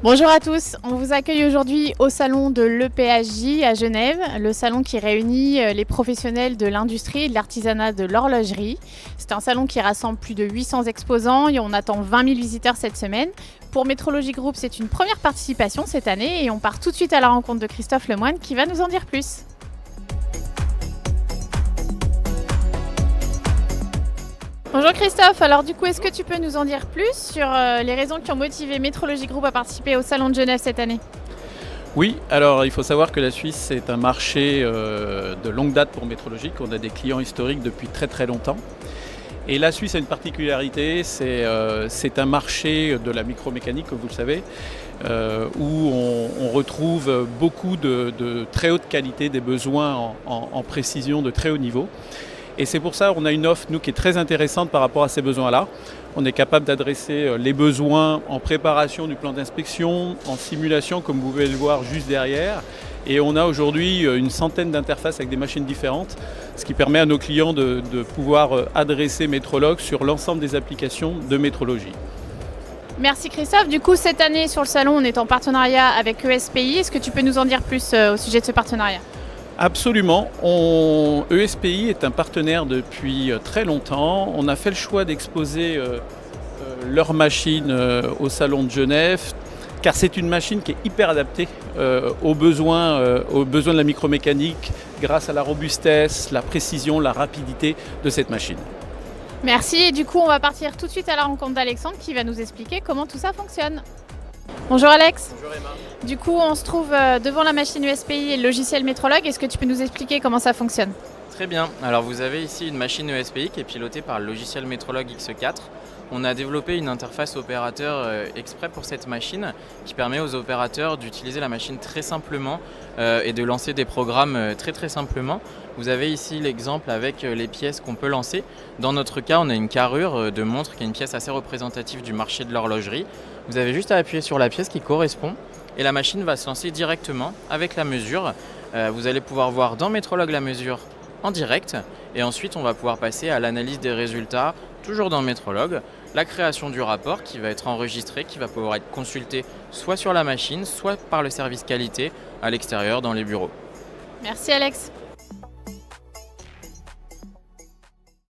Bonjour à tous, on vous accueille aujourd'hui au salon de l'EPHJ à Genève, le salon qui réunit les professionnels de l'industrie et de l'artisanat de l'horlogerie. C'est un salon qui rassemble plus de 800 exposants et on attend 20 000 visiteurs cette semaine. Pour Metrology Group, c'est une première participation cette année et on part tout de suite à la rencontre de Christophe Lemoine qui va nous en dire plus. Bonjour Christophe, alors du coup est-ce que tu peux nous en dire plus sur les raisons qui ont motivé Metrology Group à participer au Salon de Genève cette année? Oui, alors il faut savoir que la Suisse c'est un marché de longue date pour Metrology, on a des clients historiques depuis très très longtemps. Et la Suisse a une particularité, c'est un marché de la micromécanique comme vous le savez, où on retrouve beaucoup de très haute qualité, des besoins en précision de très haut niveau. Et c'est pour ça qu'on a une offre, nous, qui est très intéressante par rapport à ces besoins-là. On est capable d'adresser les besoins en préparation du plan d'inspection, en simulation, comme vous pouvez le voir juste derrière. Et on a aujourd'hui une centaine d'interfaces avec des machines différentes, ce qui permet à nos clients de pouvoir adresser Metrolog sur l'ensemble des applications de métrologie. Merci Christophe. Du coup, cette année sur le salon, on est en partenariat avec ESPI. Est-ce que tu peux nous en dire plus au sujet de ce partenariat ? Absolument. ESPI est un partenaire depuis très longtemps. On a fait le choix d'exposer leur machine au Salon de Genève, car c'est une machine qui est hyper adaptée aux besoins de la micromécanique, grâce à la robustesse, la précision, la rapidité de cette machine. Merci. Et du coup, on va partir tout de suite à la rencontre d'Alexandre qui va nous expliquer comment tout ça fonctionne. Bonjour Alex. Bonjour Emma. Du coup, on se trouve devant la machine ESPI et le logiciel Metrolog. Est-ce que tu peux nous expliquer comment ça fonctionne ? Très bien. Alors vous avez ici une machine ESPI qui est pilotée par le logiciel Metrolog X4. On a développé une interface opérateur exprès pour cette machine qui permet aux opérateurs d'utiliser la machine très simplement et de lancer des programmes très simplement. Vous avez ici l'exemple avec les pièces qu'on peut lancer. Dans notre cas, on a une carrure de montre qui est une pièce assez représentative du marché de l'horlogerie. Vous avez juste à appuyer sur la pièce qui correspond et la machine va se lancer directement avec la mesure. Vous allez pouvoir voir dans Metrolog la mesure en direct et ensuite on va pouvoir passer à l'analyse des résultats, toujours dans Metrolog, la création du rapport qui va être enregistré, qui va pouvoir être consulté soit sur la machine, soit par le service qualité à l'extérieur dans les bureaux. Merci Alex.